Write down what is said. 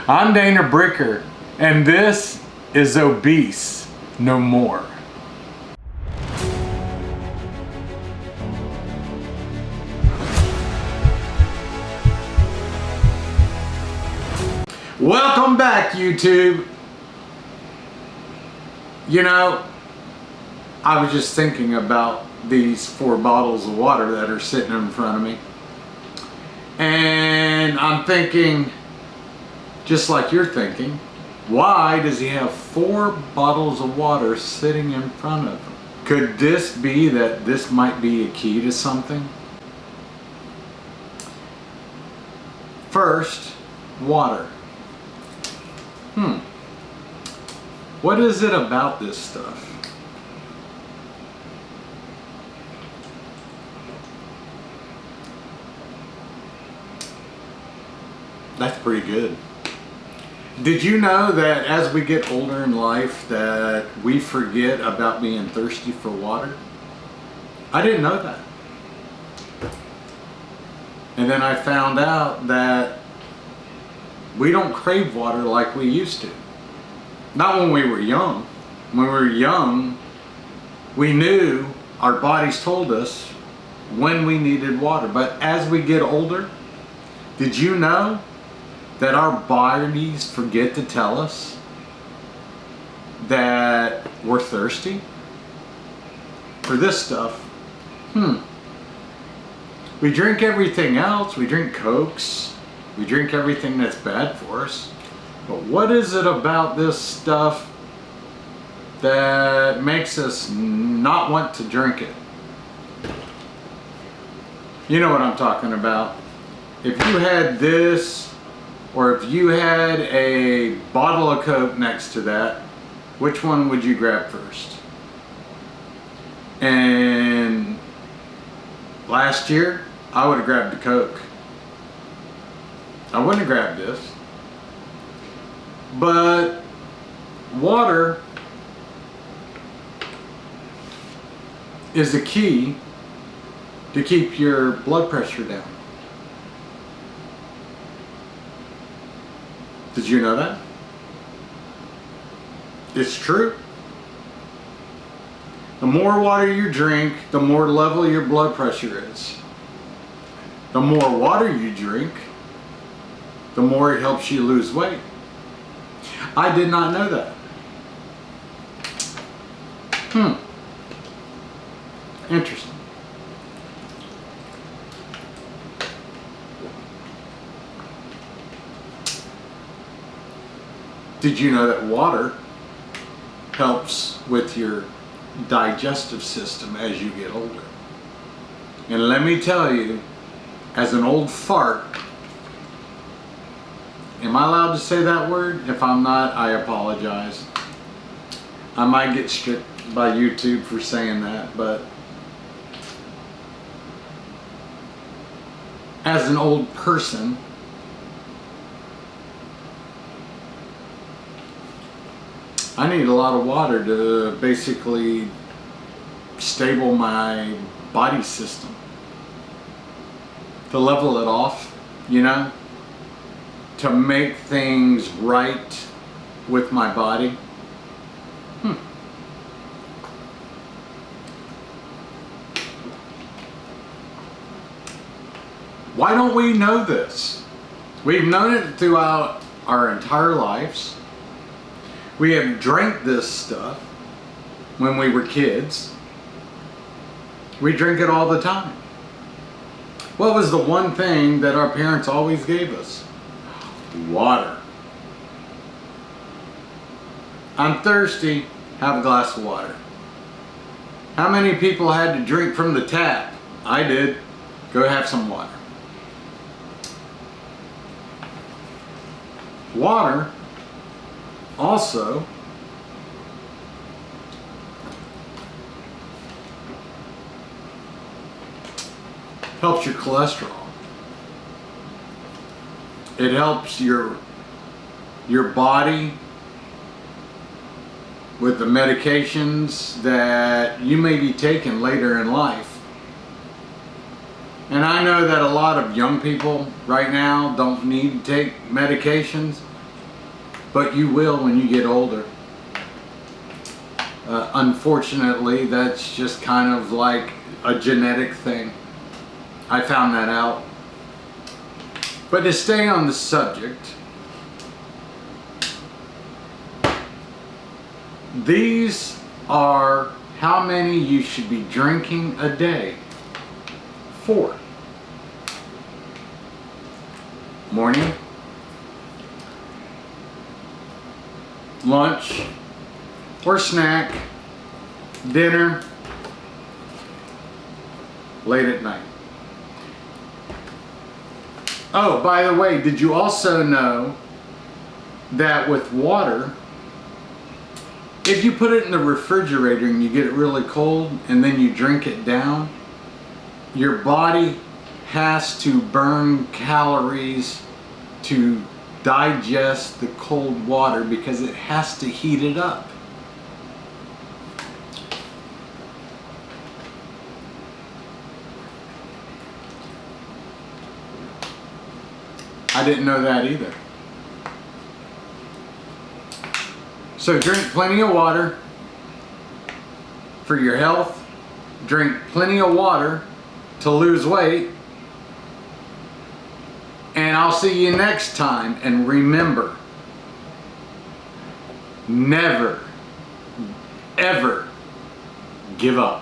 I'm Dana Bricker, and this is Obese No More. Welcome back, YouTube. You know, I was just thinking about these 4 bottles of water that are sitting in front of me. And I'm thinking, just like you're thinking, why does he have 4 bottles of water sitting in front of him? Could this be that this might be a key to something? First, water. What is it about this stuff? That's pretty good. Did you know that as we get older in life that we forget about being thirsty for water? I didn't know that. And then I found out that we don't crave water like we used to. Not when we were young. When we were young, we knew, our bodies told us when we needed water. But as we get older, did you know that our bodies forget to tell us that we're thirsty for this stuff? We drink everything else. We drink Cokes. We drink everything that's bad for us. But what is it about this stuff that makes us not want to drink it? You know what I'm talking about. If you had this, or if you had a bottle of Coke next to that, which one would you grab first? And last year, I would have grabbed the Coke. I wouldn't have grabbed this. But water is the key to keep your blood pressure down. Did you know that? It's true. The more water you drink, the more level your blood pressure is. The more water you drink, the more it helps you lose weight. I did not know that. Interesting. Did you know that water helps with your digestive system as you get older? And let me tell you, as an old fart, am I allowed to say that word? If I'm not, I apologize. I might get stripped by YouTube for saying that, but as an old person, I need a lot of water to basically stable my body system, to level it off, you know, to make things right with my body. Why don't we know this? We've known it throughout our entire lives. We have drank this stuff when we were kids. We drink it all the time. What was the one thing that our parents always gave us? Water. I'm thirsty, have a glass of water. How many people had to drink from the tap? I did. Go have some water. Water also helps your cholesterol. It helps your body with the medications that you may be taking later in life. And I know that a lot of young people right now don't need to take medications, but you will when you get older. Unfortunately, that's just kind of like a genetic thing. I found that out. But to stay on the subject, these are how many you should be drinking a day. 4. Morning, lunch or snack, dinner, late at night. Oh, by the way, did you also know that with water, if you put it in the refrigerator and you get it really cold and then you drink it down, your body has to burn calories to digest the cold water because it has to heat it up. I didn't know that either. So drink plenty of water for your health. Drink plenty of water to lose weight. And I'll see you next time. And remember, never, ever give up.